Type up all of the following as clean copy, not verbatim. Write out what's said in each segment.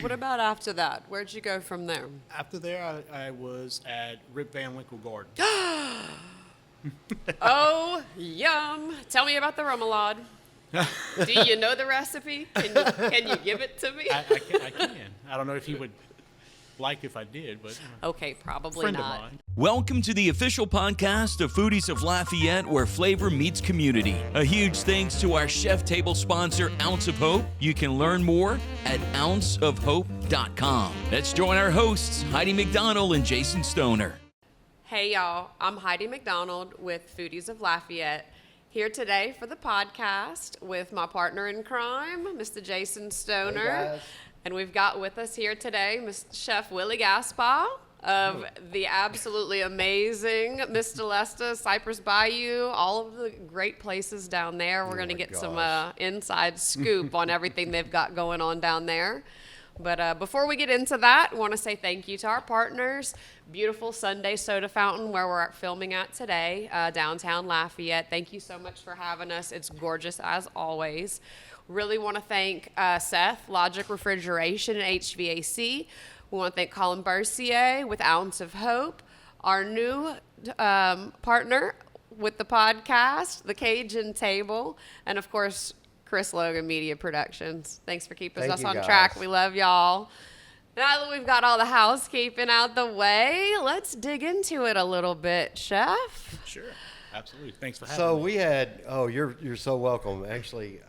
What about after that? Where'd you go from there? After there, I was at Rip Van Winkle Garden. Oh, yum. Tell me about the remoulade. Do you know the recipe? Can you give it to me? I can. I don't know if he would like if I did, but Okay, probably friend not. of mine. Welcome to the official podcast of Foodies of Lafayette, where flavor meets community. A huge thanks to our chef table sponsor, Ounce of Hope. You can learn more at ounceofhope.com. Let's join our hosts, Heidi McDonald and Jason Stoner. Hey, y'all. I'm Heidi McDonald with Foodies of Lafayette. Here today for the podcast with my partner in crime, Mr. Jason Stoner. Hey, guys. And we've got with us here today Mr. Chef Willie Gaspard of the absolutely amazing Mr. Lesta, Cypress Bayou, all of the great places down there. We're going to get some inside scoop on everything they've got going on down there. But before we get into that, I want to say thank you to our partners, beautiful Sunday Soda Fountain, where we're filming at today, downtown Lafayette. Thank you so much for having us. It's gorgeous as always. Really want to thank Seth, Logic Refrigeration and HVAC. We want to thank Colin Bercier with Ounce of Hope, our new partner with the podcast, the Cajun Table, and of course, Chris Logan Media Productions. Thanks for keeping Thank us you, on guys. track. We love y'all. Now that we've got all the housekeeping out the way, let's dig into it a little bit, Chef. Sure, absolutely. Thanks for having So me. we had. Oh, you're so welcome. Actually,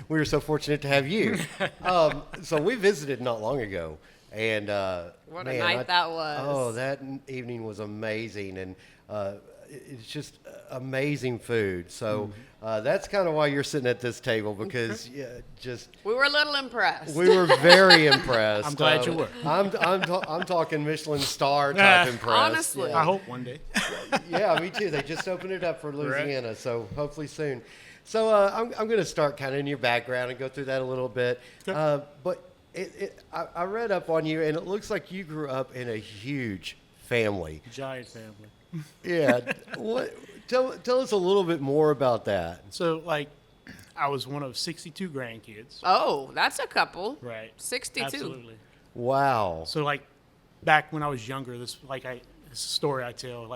we were so fortunate to have you. So we visited not long ago, and What a night that was. Oh, that evening was amazing, and it's just amazing food. So that's kind of why you're sitting at this table, because We were a little impressed. we were very impressed. I'm glad you were. I'm talking Michelin star type impressed. Honestly. Yeah. I hope one day. Yeah, me too. They just opened it up for Louisiana, so hopefully soon. So I'm going to start kind of in your background and go through that a little bit. Okay. But I read up on you, and it looks like you grew up in a huge family. Giant family. Yeah. Tell us a little bit more about that. So, I was one of 62 grandkids. Oh, that's a couple. Right. 62. Absolutely. Wow. So, back when I was younger, this is a story I tell,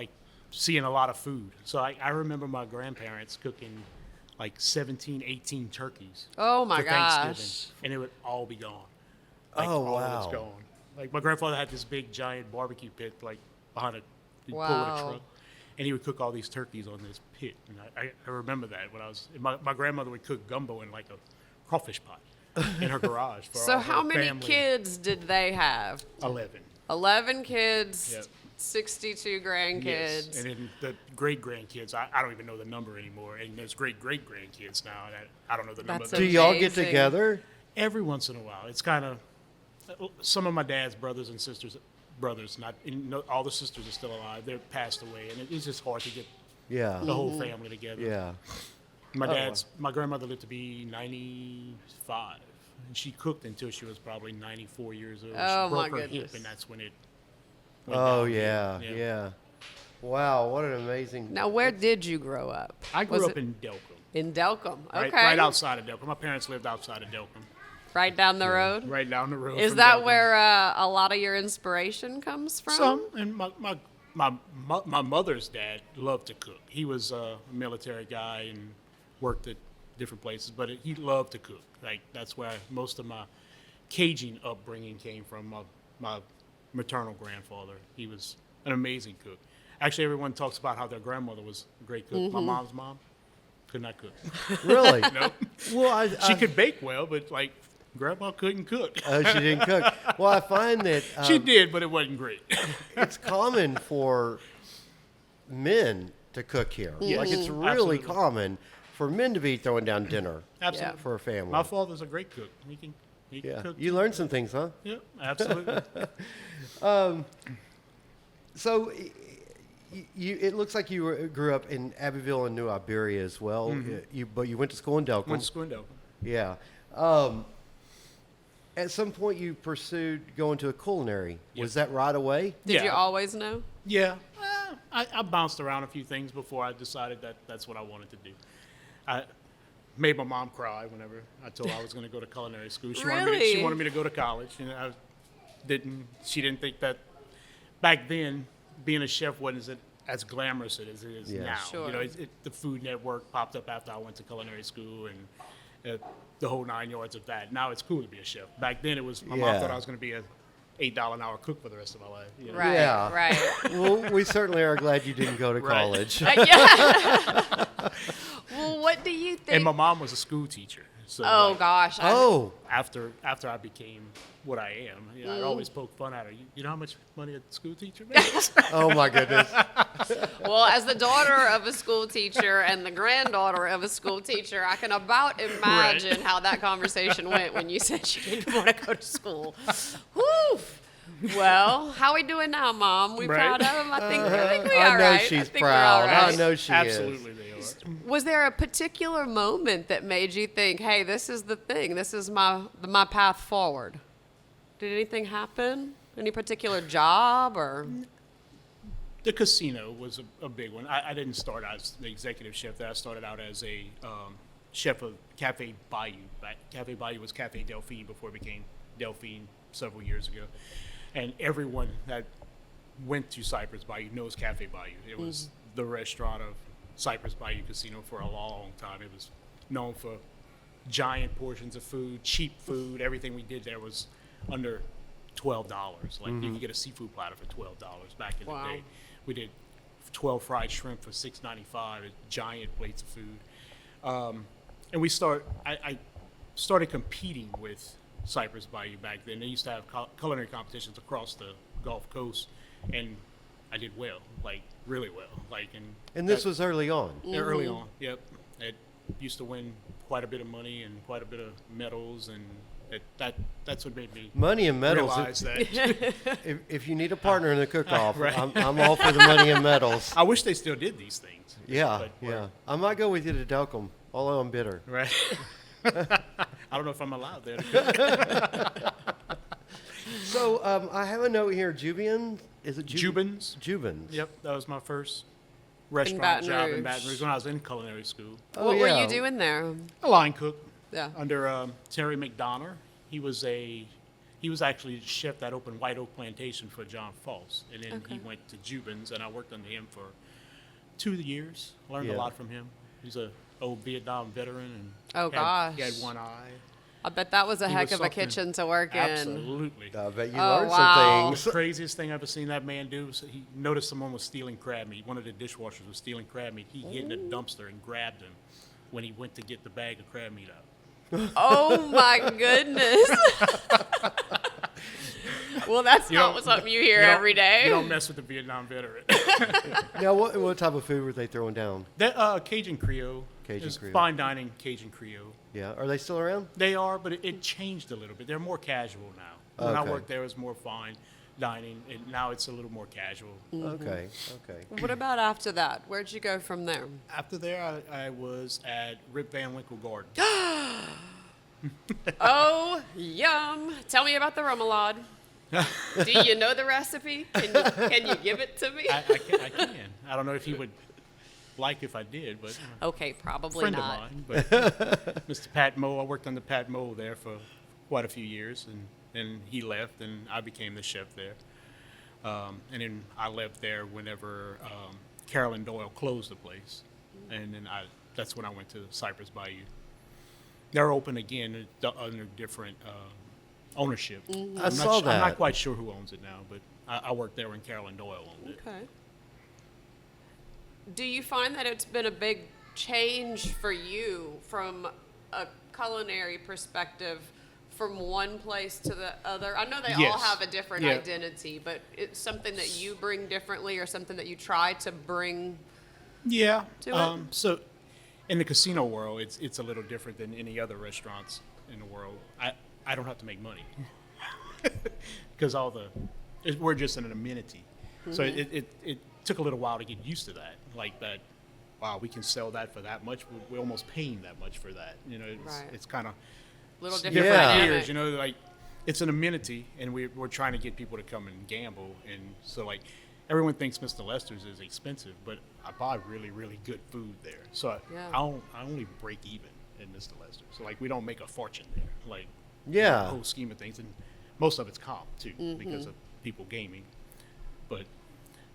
seeing a lot of food. So, I remember my grandparents cooking 17, 18 turkeys. Oh, my for Thanksgiving, gosh. and it would all be gone. Oh, all wow. of it's gone. My grandfather had this big, giant barbecue pit, behind he'd pull with Wow. a truck, and he would cook all these turkeys on this pit. And I remember that when I was, my grandmother would cook gumbo in a crawfish pot in her garage. For So all how her many family. kids did they have? 11. 11 kids, Yep. 62 grandkids. Yes. And then the great grandkids, I don't even know the number anymore. And there's great grandkids now, and I don't know the number. That's Do y'all get amazing. together? Every once in a while. It's kind of some of my dad's brothers and sisters, all the sisters are still alive. They're passed away, and it's just hard to get Yeah. the whole family together. Yeah. My grandmother lived to be 95, and she cooked until she was probably 94 years old. Oh, she broke my her goodness. hip, and that's when it went Oh, downhill. yeah. Wow, what an amazing. Now, where did you grow up? I grew Was up it in Delcambre, in Delcambre. Okay. right outside of Delcambre. My parents lived outside of Delcambre, Right down the road? right down the road. Is from that Delcambre. where a lot of your inspiration comes from? Some, and my mother's dad loved to cook. He was a military guy and worked at different places, but he loved to cook. That's where most of my Cajun upbringing came from. My maternal grandfather, he was an amazing cook. Actually, everyone talks about how their grandmother was a great cook. My mom's mom could not cook. Really? Nope. Well, She could bake well, but grandma couldn't cook. Oh, she didn't cook. Well, I find that She did, but it wasn't great. it's common for men to cook here. Yes. It's really Absolutely. common for men to be throwing down dinner Absolutely. for a family. My father's a great cook. He can Yeah. cook. You learned some things, huh? Yeah, absolutely. So it looks like you grew up in Abbeville and New Iberia as well. But you went to school in Delcambre. Went to school in Delcambre. Yeah. At some point, you pursued going to a culinary. Was that right away? Did Yeah. you always know? Yeah, I bounced around a few things before I decided that that's what I wanted to do. made my mom cry whenever I told her I was going to go to culinary school. She Really? wanted me to go to college, and she didn't think that back then being a chef wasn't as glamorous as it is now. Sure. You know, the Food Network popped up after I went to culinary school, and the whole 9 yards of that. Now it's cool to be a chef. Back then, it was my mom thought I was going to be a $8 an hour cook for the rest of my life. You know? Right. Yeah. Right. Well, we certainly are glad you didn't go to Right. college. Yeah. Well, what do you think? And my mom was a school teacher. So Oh like, gosh. Oh, after I became what I am, you know, I always poke fun at her. You know how much money a school teacher makes? oh my goodness. Well, as the daughter of a school teacher and the granddaughter of a school teacher, I can about imagine how that conversation went when you said you didn't want to go to school. Whew. Well, how we doing now, Mom? We Right. proud of him? I think we I all know right. she's I think we're proud. all right. I know she Absolutely, is. they are. Was there a particular moment that made you think, "Hey, this is the thing. This is my path forward"? Did anything happen? Any particular job or? The casino was a big one. I didn't start as the executive chef there. I started out as a chef of Cafe Bayou. Cafe Bayou was Cafe Delphine before it became Delphine several years ago. And everyone that went to Cypress Bayou knows Cafe Bayou. It was the restaurant of Cypress Bayou Casino for a long time. It was known for giant portions of food, cheap food. Everything we did there was under $12. Like you could get a seafood platter for $12 back in Wow. the day. We did 12 fried shrimp for $6.95, giant plates of food. And I started competing with Cypress Bayou back then. They used to have culinary competitions across the Gulf Coast, and I did well, like really well. And this was early on. early on. Yep, I used to win quite a bit of money and quite a bit of medals, and that's what made me Money and medals. realize that. If you need a partner in the cook-off, Right. I'm all for the money and medals. I wish they still did these things. Yeah, but yeah. I might go with you to Delcambre, although I'm bitter. Right. I don't know if I'm allowed there. To cook. So I have a note here. Jubian? Is it Jubin's. Jubin's. Yep, that was my first restaurant Baton job Rouge. in Baton Rouge when I was in culinary school. Oh, What were yeah. you doing there? A line cook Yeah. under Terry McDonough. He was actually the chef that opened White Oak Plantation for John Foss, and then he went to Jubin's, and I worked under him for 2 years. Learned Yeah. a lot from him. He's a old Vietnam veteran, and Oh, he had gosh. one eye. I bet that was a He heck was of a something. kitchen to work in. Absolutely. I bet you Oh, learned wow. some The things. craziest thing I've ever seen that man do was he noticed someone was stealing crab meat. One of the dishwashers was stealing crab meat. He hid in a dumpster and grabbed him when he went to get the bag of crab meat out. Oh my goodness. Well, that's You not don't- something you hear You don't- every day. You don't mess with the Vietnam veteran. Now, what type of food were they throwing down? That Cajun Creole. Cajun is Creole. fine dining Cajun Creole. Yeah, are they still around? They are, but it changed a little bit. They're more casual now. When I Okay. worked there, it was more fine dining, and now it's a little more casual. Okay, okay. What about after that? Where'd you go from there? After there, I was at Rip Van Winkle Garden. Oh, yum. Tell me about the remoulade. Do you know the recipe? Can you give it to me? I can. I don't know if he would like if I did, but Okay, probably friend not. of mine. But Mr. Pat Moe, I worked under Pat Moe there for quite a few years, and then he left, and I became the chef there. And then I left there whenever Carolyn Doyle closed the place, and then that's when I went to Cypress Bayou. They're open again under different ownership. I saw I'm that. not quite sure who owns it now, but I worked there when Carolyn Doyle owned it. Okay. Do you find that it's been a big change for you from a culinary perspective from one place to the other? I know they all Yes. have a different Yeah. identity, but it's something that you bring differently or something that you try to bring. Yeah. To it? So, in the casino world, it's a little different than any other restaurants in the world. I don't have to make money because we're just an amenity. So it took a little while to get used to that. Like that, wow, we can sell that for that much. We're almost paying that much for that. You know, Right. it's kind of Little different different Yeah. dynamic. years. You know, like it's an amenity, and we're trying to get people to come and gamble, and so like everyone thinks Mr. Lester's is expensive, but I buy really, really good food there. So Yeah. I only break even. at Mr. Lester. So like we don't make a fortune there. Like Yeah. the whole scheme of things, and most of it's comp too because of people gaming. But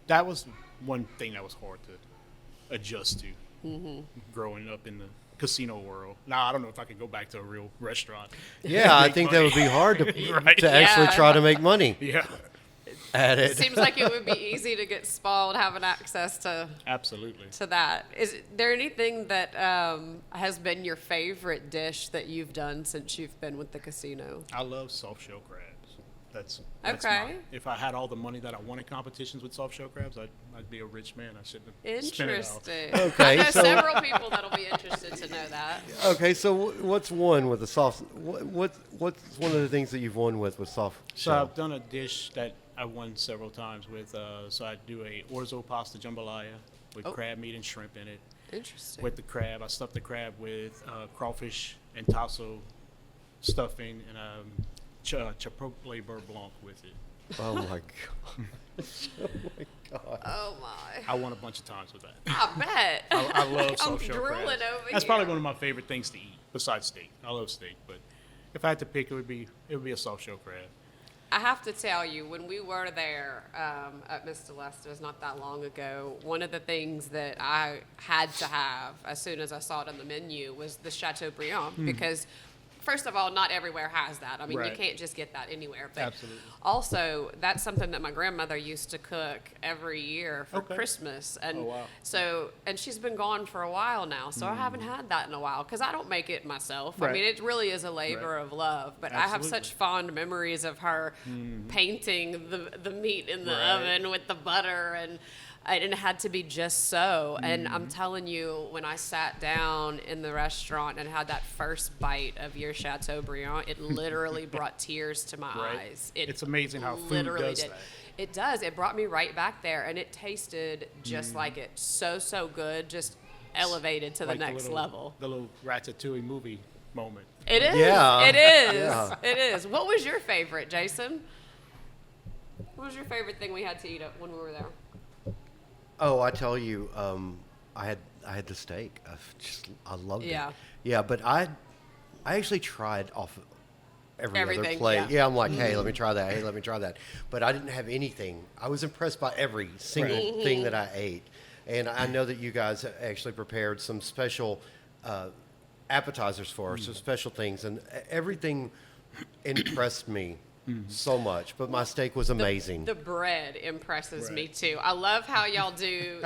that was one thing that was hard to adjust to growing up in the casino world. Now I don't know if I could go back to a real restaurant. Yeah, I Make think money. that would be hard to, Right. to actually Yeah. try to make money Yeah, at it. Seems like it would be easy to get spoiled having access to absolutely. that. Is there anything that has been your favorite dish that you've done since you've been with the casino? I love soft shell crabs. That's Okay. if I had all the money that I won in competitions with soft shell crabs, I'd be a rich man. I shouldn't have spent it all. Interesting. Okay, I know so- several people that'll be interested to know that. Okay, so what's one with the soft? What's one of the things that you've won with soft So shell? I've done a dish that I won several times with. So I do a orzo pasta jambalaya with Oh. crab meat and shrimp in it. Interesting. With the crab, I stuff the crab with crawfish and tasso stuffing and chipotle beurre blanc with it. Oh my god! Oh my god! Oh my. I won a bunch of times with that. I bet. I love I'm soft shell drooling crabs. over That's here. probably one of my favorite things to eat besides steak. I love steak, but if I had to pick, it would be a soft shell crab. I have to tell you, when we were there at Mr. Lester's not that long ago, one of the things that I had to have as soon as I saw it on the menu was the Chateaubriand because, first of all, not everywhere has that. I mean, you Right. can't just get that anywhere. But Absolutely. also, that's something that my grandmother used to cook every year for Okay. Christmas. And Oh, wow. so, and she's been gone for a while now, so I haven't had that in a while because I don't make it myself. I Right. mean, it really is a labor Right. of love. But I have Absolutely. such fond memories of her painting the meat in the Right. oven with the butter and it had to be just so. And I'm telling you, when I sat down in the restaurant and had that first bite of your Chateaubriand, it literally brought tears to my Right. eyes. It's amazing how food literally does did. that. It does. It brought me right back there, and it tasted just like it. So good. Just elevated to the Like next level. The little Ratatouille movie moment. It is. Yeah. It is. Yeah. It is. What was your favorite, Jason? What was your favorite thing we had to eat when we were there? Oh, I tell you, I had the steak. I loved Yeah. it. Yeah, but I actually tried off every other Everything, plate. yeah. I'm like, hey, let me try that. Hey, let me try that. But I didn't have anything. I was impressed by every single thing that I ate. And I know that you guys actually prepared some special appetizers for us, some special things, and everything impressed me so much. But my steak was amazing. The bread impresses me Right. too. I love how y'all do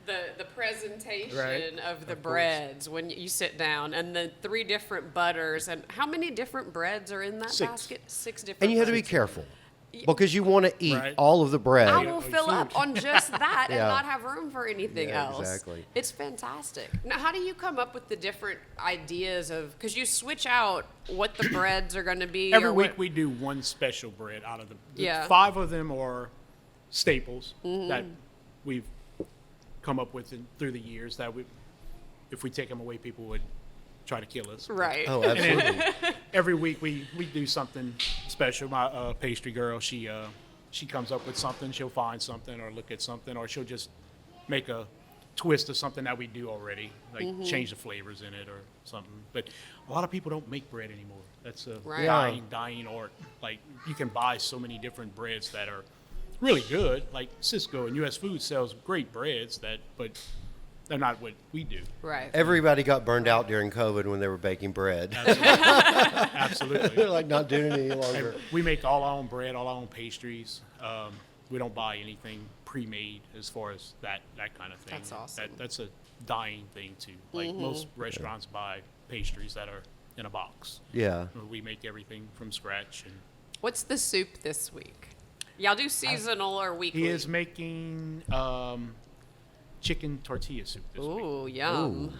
the presentation Right. of the Of course. breads when you sit down, and the 3 different butters. And how many different breads are in that 6. basket? 6 different. And you have to be breads. careful because you want to eat Right. all of the bread. I Yeah, will it's fill up huge. on just that and Yeah. not have room for anything Yeah, else. exactly. It's fantastic. Now, how do you come up with the different ideas of, because you switch out what the breads are going to be? Every or week what, we do one special bread out of the Yeah. 5 of them are staples that we've come up with through the years that if we take them away, people would try to kill us. Right. Oh, And absolutely. then every week we do something special. My pastry girl, she comes up with something. She'll find something or look at something, or she'll just make a twist of something that we do already, like change the flavors in it or something. But a lot of people don't make bread anymore. That's a Right. dying art. Like you can buy so many different breads that are really good. Like Cisco and U.S. Food sells great breads but they're not what we do. Right. Everybody got burned out during COVID when they were baking bread. Absolutely. They're like not doing it any And longer. we make all our own bread, all our own pastries. We don't buy anything pre-made as far as that kind of thing. That's awesome. That's a dying thing too. Like most restaurants buy pastries that are in a box. Yeah. We make everything from scratch. And What's the soup this week? Y'all do seasonal or weekly? he is making chicken tortilla soup this week. Ooh, yum.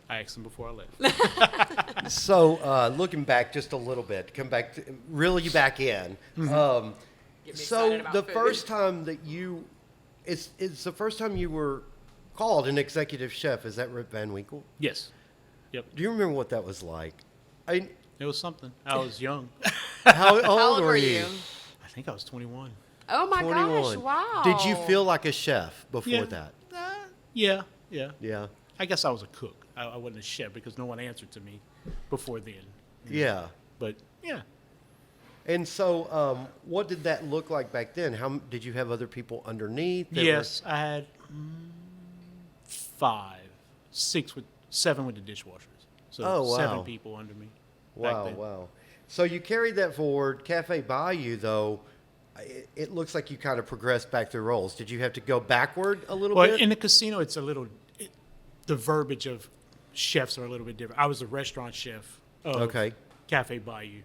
I asked him before I left. So looking back just a little bit, come back to reel you back in. Get me So excited about the food. first time that it's the first time you were called an executive chef. Is that Rip Van Winkle? Yes. Yep. Do you remember what that was like? I It was something. I was young. how, How old were you? I think I was 21. Oh my gosh! 21. Wow. Did you feel like a chef before Yeah. that? Yeah. Yeah. I guess I was a cook. I wasn't a chef because no one answered to me before then. Yeah. But yeah. And so, what did that look like back then? How did you have other people underneath? that Yes, I had 7 with the dishwashers. So Oh, wow. 7 people under me. were- back then. Wow. So you carried that forward. Cafe Bayou, though, it looks like you kind of progressed back through roles. Did you have to go backward a little Well, bit? in the casino, it's a little. The verbiage of chefs are a little bit different. I was a restaurant chef of Okay. Cafe Bayou.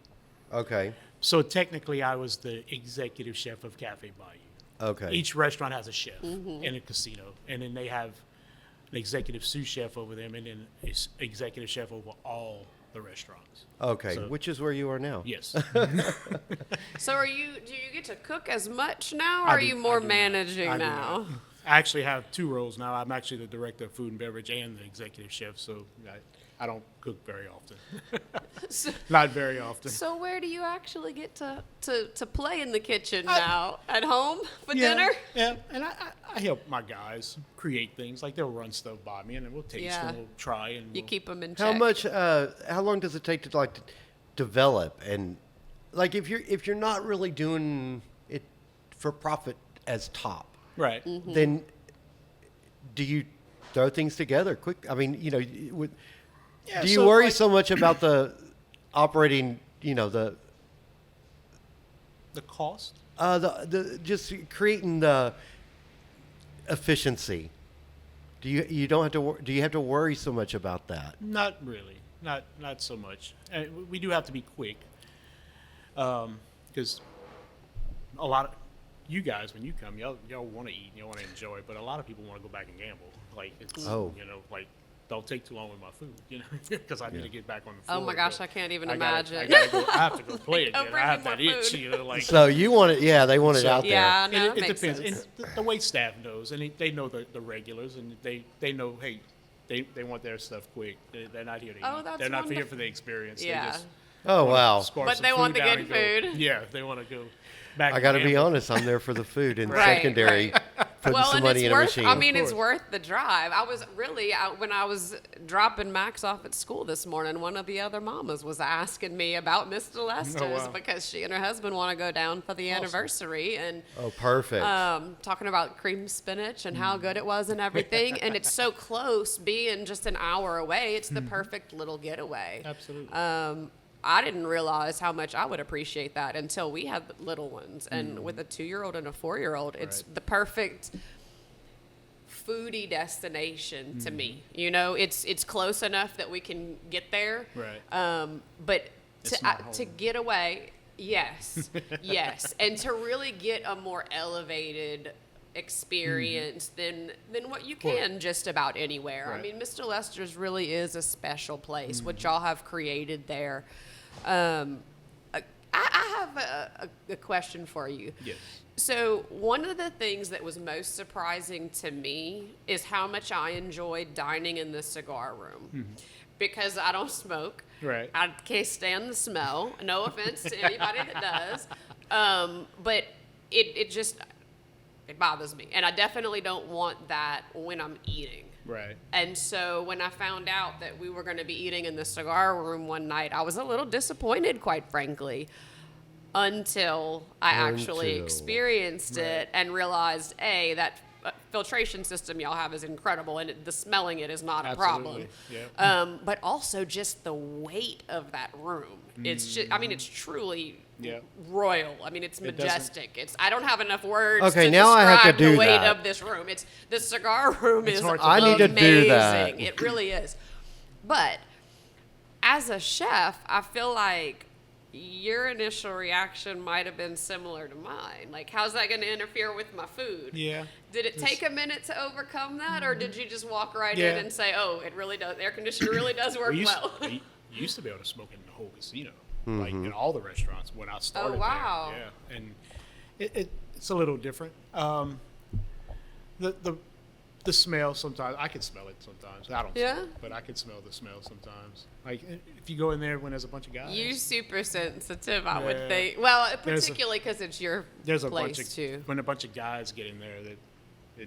Okay. So technically, I was the executive chef of Cafe Bayou. Okay. Each restaurant has a chef in a casino, and then they have an executive sous chef over them, and then an executive chef over all the restaurants. Okay. So- Which is where you are now. Yes. So do you get to cook as much now, or I are do- you I more do not. managing I do now? not. I actually have 2 roles now. I'm actually the director of food and beverage and the executive chef, so I don't cook very often. So, Not very often. so where do you actually get to play in the kitchen now? At home for dinner? Yeah, and I help my guys create things. Like they'll run stuff by me, and then we'll taste Yeah. and we'll try. And You we'll, keep them in How check. much? How long does it take to like develop and like if you're not really doing it for profit as top, right. then do you throw things together quick? I mean, Yeah, do you so, worry like, so much about the operating? The cost? the just creating the efficiency. You don't have to do you have to worry so much about that? Not really. Not so much. We do have to be quick, because a lot of you guys, when you come, y'all want to eat, and y'all want to enjoy, but a lot of people want to go back and gamble. Like it's like don't take too long with my food, because I need to get back on the floor. Oh my gosh, but I can't even I imagine. I have to go play Go again. bring I have me more that itch, food. like. So you want it? Yeah, they want it So- out there. Yeah, no, And it it makes depends. sense. And the wait staff knows, and they know the regulars, and they know, hey, they want their stuff quick. They're not here to Oh, eat. that's They're not here wonderful. for the experience. Yeah. They just Oh wow! scarf But some they want the down good and go- food. Yeah, they want to go back. I and got to be gamble. honest. I'm there for the food and Right, secondary, putting Well, some and money it's in a worth. machine. I mean, it's course. worth the drive. I was really when I was dropping Max off at school this morning. One of the other mamas was asking me about Miss Delesta's wow. because she and her husband want to go down for the anniversary and. Oh, perfect. Talking about cream spinach and how good it was and everything, and it's so close, being just an hour away. It's the perfect little getaway. Absolutely. I didn't realize how much I would appreciate that until we had little ones, and with a 2-year-old and a 4-year-old, it's the perfect foodie destination to me. It's close enough that we can get there. Right. But It's to not to home. get away, yes, yes, and to really get a more elevated experience than what you can just about anywhere. I Right. mean, Mr. Lester's really is a special place. What y'all have created there. I have a question for you. Yes. So one of the things that was most surprising to me is how much I enjoyed dining in the cigar room. Because I don't smoke. Right. I can't stand the smell. No offense to anybody that does. But it bothers me. And I definitely don't want that when I'm eating. Right. And so when I found out that we were going to be eating in the cigar room one night, I was a little disappointed, quite frankly, until I actually Until. experienced it and realized, A, that filtration system y'all have is incredible, and the smelling it is not a problem. Absolutely, yeah. But also just the weight of that room. It's just, I mean, it's truly Yeah. royal. I mean, it's It doesn't- majestic. I don't have enough words Okay, to now I have to describe the do weight that. of this room. The cigar room It's is hard to I need to do that. amazing. It really is. But as a chef, I feel like your initial reaction might have been similar to mine. Like, how's that going to interfere with my food? Yeah. Did it take a minute to overcome that, or did you just walk right Yeah. in and say, "Oh, it really does. Air conditioner really does work We used, well"? we used to be able to smoke in the whole casino, like in all the restaurants when I started. wow. There. Yeah, and it's a little different. The smell sometimes I can smell it sometimes. I don't. Yeah? Smoke, but I can smell the smell sometimes. Like if you go in there when there's a bunch of guys. You super sensitive, I would Yeah. think. Well, There's a- particularly because it's your There's a place bunch of too. when a bunch of guys get in there that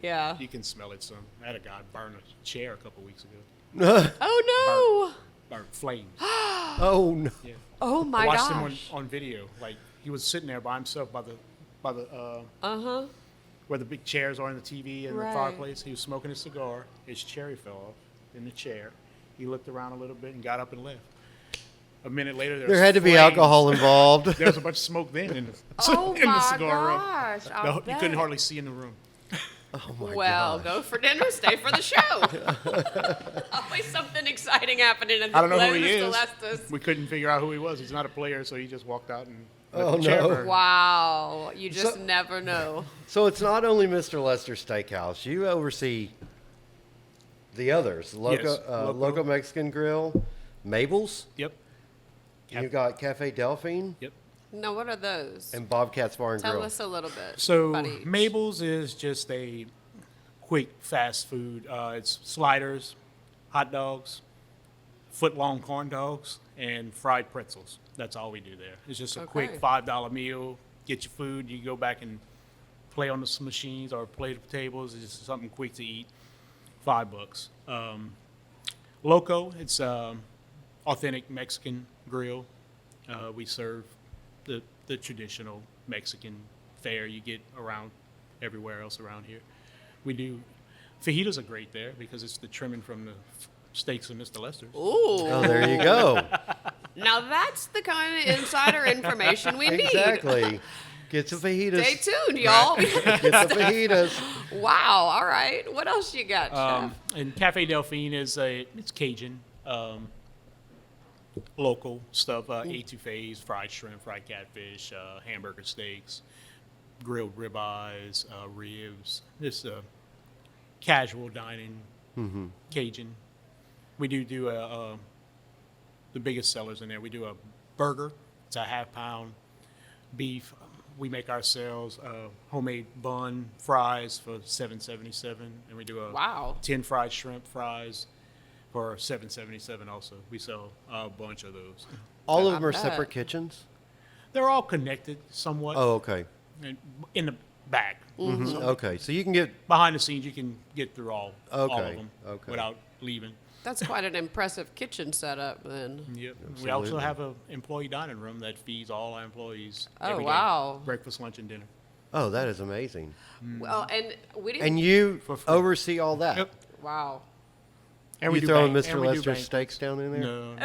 Yeah. You can smell it some. I had a guy burn a chair a couple weeks ago. Oh Burnt flames. Oh no. Yeah. no! Oh my I watched gosh! him on video. Like he was sitting there by himself by the where the big chairs are in the TV and Right. the fireplace. He was smoking a cigar. His cherry fell off in the chair. He looked around a little bit and got up and left. A minute later, There had to be alcohol involved. There was a bunch of smoke then in the, Oh in the my cigar room. gosh! I'll You couldn't bet. hardly see in the room. Oh my Well, gosh. go for dinner, stay for the show. Always something exciting happening in the I don't know who he Mr. is. Lestas. We couldn't figure out who he was. He's not a player, so he just walked out and let Oh, the chair no. burn. Wow, you just So- never know. So it's not only Mr. Lester's Steakhouse. You oversee the others. Loco. Loco Mexican Grill, Mabel's. Yep. You've got Cafe Delphine Yep. Now, what are those? and Bobcat's Bar and Tell Grill. us a little bit. So about each. Mabel's is just a quick fast food. It's sliders, hot dogs, foot-long corn dogs, and fried pretzels. That's all we do there. It's just a quick Okay. $5 meal. Get your food. You go back and play on the machines or play the tables. It's just something quick to eat. $5. Loco, it's authentic Mexican grill. We serve the traditional Mexican fare you get around everywhere else around here. We do fajitas are great there because it's the trimming from the steaks of Mr. Lester's. Ooh, Oh, there you go. now that's the kind of insider information we need. Exactly. Get some fajitas. Stay tuned, y'all. Get the fajitas. Wow. All right. What else you got, Chef? And Cafe Delphine it's Cajun, local stuff. Etouffees, fried shrimp, fried catfish, hamburger steaks, grilled ribeyes, ribs. Just casual dining, Cajun. We do the biggest sellers in there. We do a burger. It's a half-pound beef. We make ourselves a homemade bun, fries for $7.77, and we do a Wow. 10 fried shrimp fries for $7.77 also. We sell a bunch of those. All of them are bet. separate kitchens? They're all connected somewhat Oh, okay. in the back. Mm-hmm. Okay. So you can get. Behind the scenes, you can get through all of Okay, them okay. without leaving. That's quite an impressive kitchen setup, then. Yep. We also Absolutely. have an employee dining room that feeds all our employees Oh, every day. wow. Breakfast, lunch, and dinner. Oh, that is amazing. Well, and we didn't. And you For free. oversee all that. Yep. Wow. And You do throwing bank- Mr. and we do Lester's banquets. steaks down in there? No.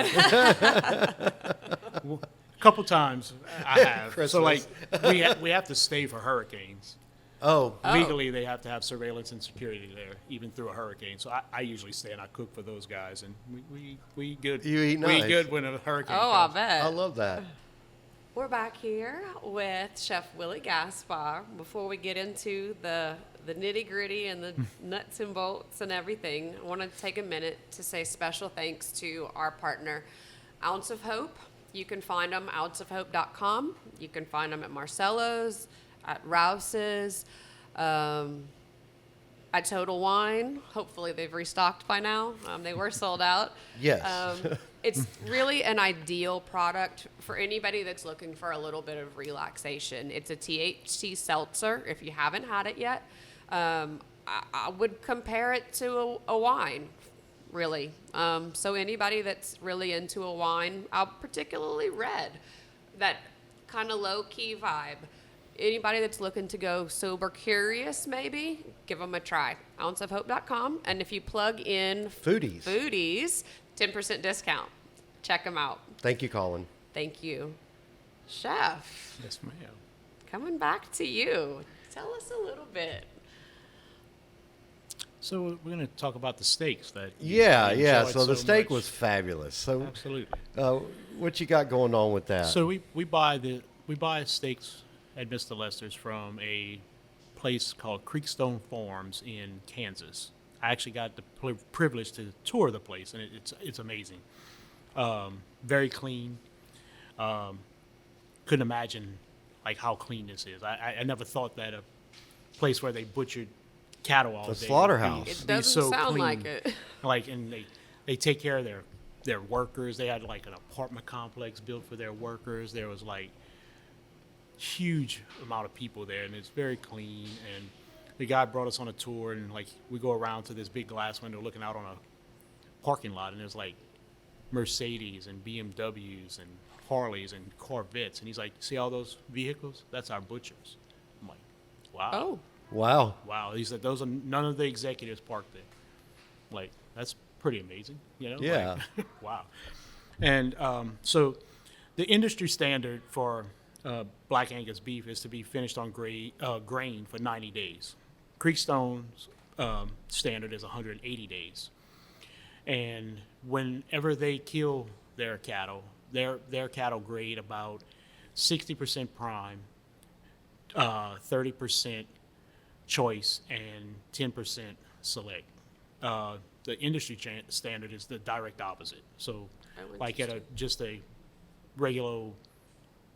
A couple times I have. So like we have to stay for hurricanes. Oh, Legally, they have to have surveillance and security there, even through a hurricane. So I usually stay and I cook for those guys, and we good. You eat We nice. eat good when a hurricane Oh, I comes. bet. I love that. We're back here with Chef Willie Gaspard. Before we get into the nitty gritty and the nuts and bolts and everything, I want to take a minute to say special thanks to our partner, Ounce of Hope. You can find them ounceofhope.com. You can find them at Marcello's, at Rouse's, at Total Wine. Hopefully they've restocked by now. They were sold out. Yes. It's really an ideal product for anybody that's looking for a little bit of relaxation. It's a THC seltzer. If you haven't had it yet, I would compare it to a wine, really. So anybody that's really into a wine, particularly red, that kind of low-key vibe. Anybody that's looking to go sober curious, maybe, give them a try. Ounceofhope.com. And if you plug in Foodies. 10% discount. Check them out. Thank you, Colin. Thank you. Chef, Yes, ma'am. coming back to you. Tell us a little bit. So we're going to talk about the steaks that. you Yeah, yeah. enjoyed So the steak much. was fabulous. So, Absolutely. what you got going on with that? So we buy steaks at Mr. Lester's from a place called Creekstone Farms in Kansas. I actually got the privilege to tour the place, and it's amazing. Very clean. Couldn't imagine like how clean this is. I never thought that a place where they butchered cattle all A day. slaughterhouse. It be doesn't so sound clean. like it. Like, and they take care of their workers. They had like an apartment complex built for their workers. There was like huge amount of people there, and it's very clean. And the guy brought us on a tour, and like we go around to this big glass window looking out on a parking lot, and there's like Mercedes and BMWs and Harleys and Corvettes, and he's like, see all those vehicles? That's our butchers. I'm like, wow. Oh. Wow. Wow. He said those are none of the executives parked there. Like, that's pretty amazing, you know? Yeah. Like, wow. And so the industry standard for Black Angus beef is to be finished on grain for 90 days. Creekstone's standard is 180 days. And whenever they kill their cattle, their cattle grade about 60% prime, 30% choice, and 10% select. The industry standard is the direct opposite. So, like at just a regular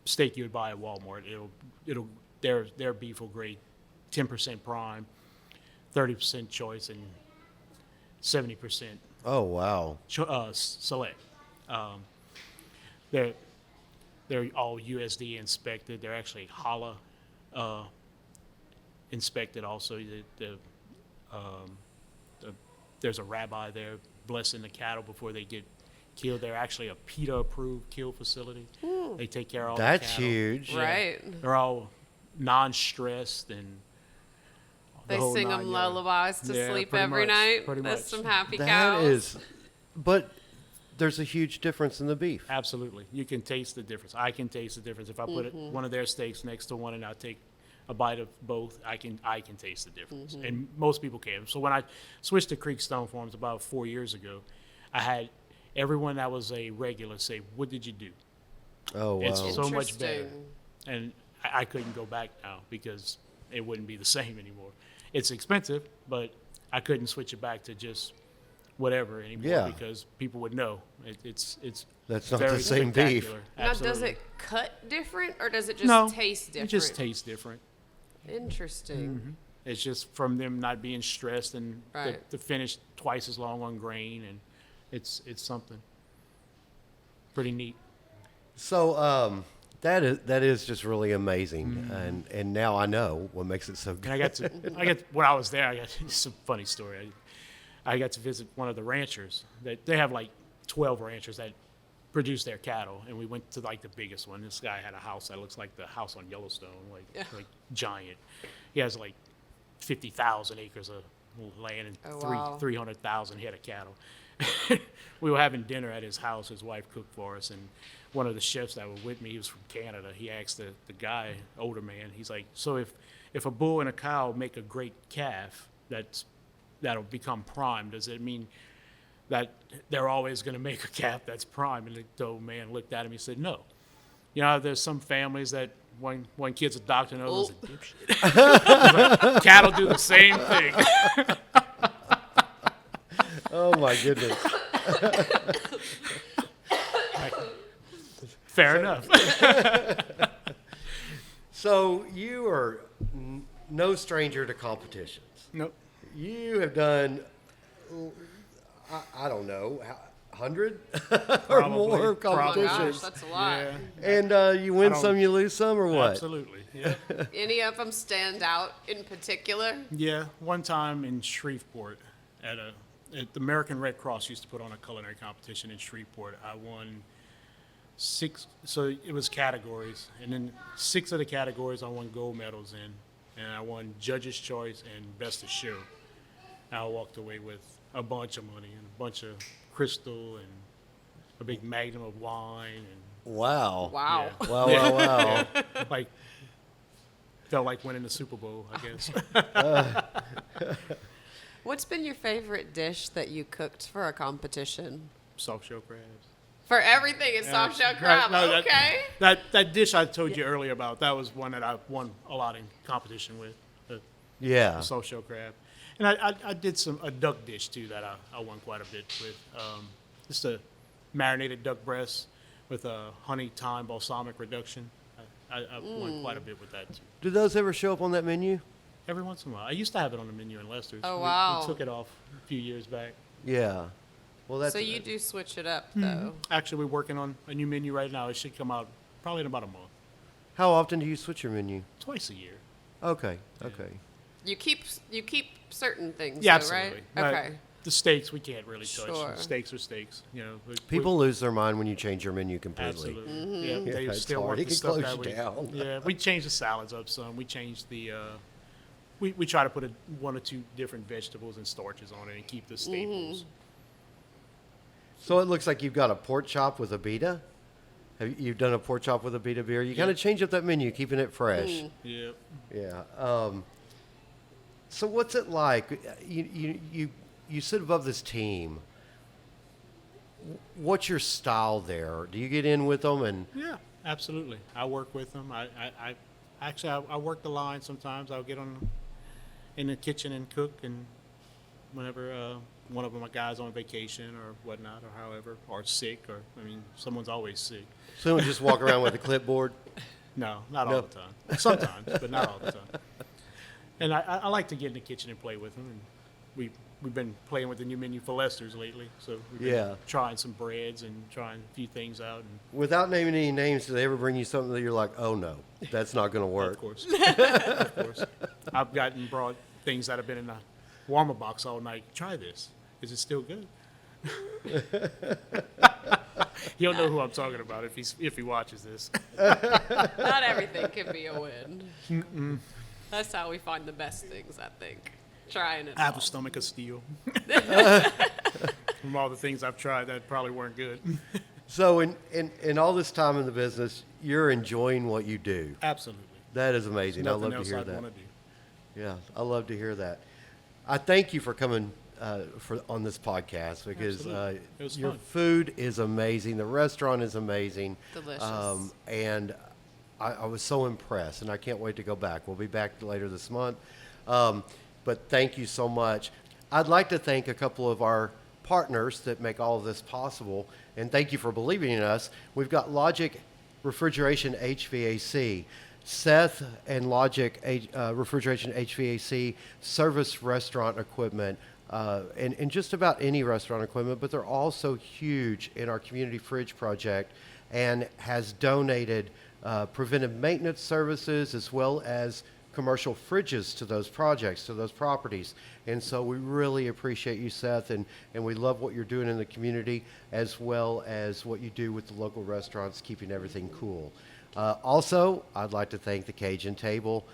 steak you would buy at Walmart, their beef will grade 10% prime, 30% choice, and 70% Oh, wow. select. They're all USDA inspected. They're actually HALA inspected also. There's a rabbi there blessing the cattle before they get killed. They're actually a PETA approved kill facility. They take care of all the That's cattle. huge. Yeah. Right. They're all non-stressed and They sing them lullabies to Yeah, sleep pretty every much, night. pretty That's much. some happy That cows. is, but there's a huge difference in the beef. Absolutely. You can taste the difference. I can taste the difference. If I put one of their steaks next to one and I take a bite of both, I can taste the difference. And most people can. So when I switched to Creekstone Farms about 4 years ago, I had everyone that was a regular say, "What did you do?" Oh, wow. It's so much better. Interesting. And I couldn't go back now because it wouldn't be the same anymore. It's expensive, but I couldn't switch it back to just whatever anymore Yeah. because people would know. It's That's not very the same beef. spectacular. Now, does Absolutely. it cut different or does it just No, taste different? It just tastes different. Interesting. It's just from them not being stressed and Right. the finish twice as long on grain, and it's something pretty neat. So that is just really amazing, and now I know what makes it so And good. I got when I was there. It's a funny story. I got to visit one of the ranchers. They have like 12 ranchers that produce their cattle, and we went to like the biggest one. This guy had a house that looks like the house on Yellowstone, like giant. He has like 50,000 acres of land and Oh, wow. 300,000 head of cattle. We were having dinner at his house. His wife cooked for us, and one of the chefs that were with me, he was from Canada. He asked the guy, older man, he's like, so if a bull and a cow make a great calf that'll become prime, does it mean that they're always going to make a calf that's prime? And the old man looked at him, he said, no. You know, there's some families that one kid's a doctor and the other's a dipshit. Like, cattle do the same thing. Oh my goodness! Fair enough. So you are no stranger to competitions. Nope. You have done, I don't know, 100 or more Oh my competitions, gosh, that's a lot. Yeah, and you win I don't- some, you lose some, or what? absolutely. Yeah. Any of them stand out in particular? Yeah, one time in Shreveport, at the American Red Cross used to put on a culinary competition in Shreveport. I won 6, so it was categories, and then 6 of the categories I won gold medals in, and I won Judge's Choice and Best of Show. I walked away with a bunch of money and a bunch of crystal and a big magnum of wine and Wow! Wow. Yeah. Wow! Wow! Wow! like felt like winning the Super Bowl, I guess. What's been your favorite dish that you cooked for a competition? Soft shell crabs. For everything, it's soft shell Right, crab. no, Okay. That dish I told you earlier about, that was one that I won a lot in competition with, the Yeah. soft shell crab. And I did a duck dish too that I won quite a bit with. Just a marinated duck breast with a honey thyme balsamic reduction. I won quite a bit with that too. Do those ever show up on that menu? Every once in a while. I used to have it on the menu in Lester's. Oh, We- wow. We took it off a few years back. Yeah. Well, that's So you do switch it up, though. Actually, we're working on a new menu right now. It should come out probably in about a month. How often do you switch your menu? Twice a year. Okay. Okay. You keep certain things, Yeah, though, absolutely. right? Okay. The steaks we can't really touch. Sure. Steaks are steaks. You know, People lose their mind when you change your menu completely. absolutely. Mm-hmm. Yeah, they it's still hard. want It the can stuff close that you we. down. Yeah, we changed the salads up some. We changed the. We try to put one or two different vegetables and starches on it and keep the staples. So it looks like you've got a pork chop with a beta. You've done a pork chop with a beta beer. You kind of change up that menu, keeping it fresh. Yeah. Yeah. So what's it like? You sit above this team. What's your style there? Do you get in with them and? Yeah, absolutely. I work with them. I work the line sometimes. I'll get in the kitchen and cook, and whenever one of my guys on vacation or whatnot, or however, or sick, or someone's always sick. Someone just walk around with a clipboard? No, not all No. the time. Sometimes, but not all the time. And I like to get in the kitchen and play with them. And we've been playing with the new menu for Lester's lately, so we've been trying some breads and trying a few things out. And Without naming any names, do they ever bring you something that you're like, oh no, that's not going to work? of course, of course, I've brought things that have been in the warmer box all night. Try this. Is it still good? He'll know who I'm talking about if he watches this. Not everything can be a win. That's how we find the best things, I think. Trying it I have all. a stomach of steel. From all the things I've tried that probably weren't good. So in all this time in the business, you're enjoying what you do. Absolutely. That is amazing. I Nothing love to else hear I'd that. want to do. Yeah, I love to hear that. I thank you for coming on this podcast because Absolutely. It was your fun. food is amazing. The restaurant is amazing. Delicious. And I was so impressed, and I can't wait to go back. We'll be back later this month. But thank you so much. I'd like to thank a couple of our partners that make all of this possible, and thank you for believing in us. We've got Logic Refrigeration HVAC. Seth and Logic Refrigeration HVAC service restaurant equipment and just about any restaurant equipment, but they're also huge in our community fridge project and has donated preventive maintenance services as well as commercial fridges to those projects, to those properties. And so we really appreciate you, Seth, and we love what you're doing in the community as well as what you do with the local restaurants, keeping everything cool. Also, I'd like to thank the Cajun Table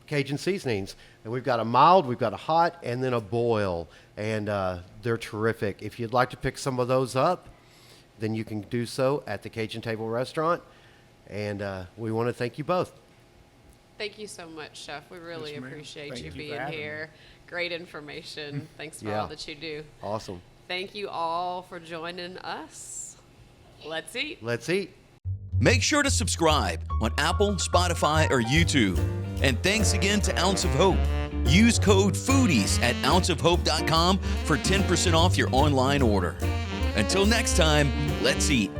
Cajun seasonings. And we've got a mild, we've got a hot, and then a boil. And they're terrific. If you'd like to pick some of those up, then you can do so at the Cajun Table restaurant. And we want to thank you both. Thank you so much, Chef. We really Yes, ma'am. appreciate Thank you you for being having here. Great information. Thanks for Yeah. all that you do. Awesome. Thank you all for joining us. Let's eat. Let's eat. Make sure to subscribe on Apple, Spotify, or YouTube. And thanks again to Ounce of Hope. Use code FOODIES at ounceofhope.com for 10% off your online order. Until next time, let's eat.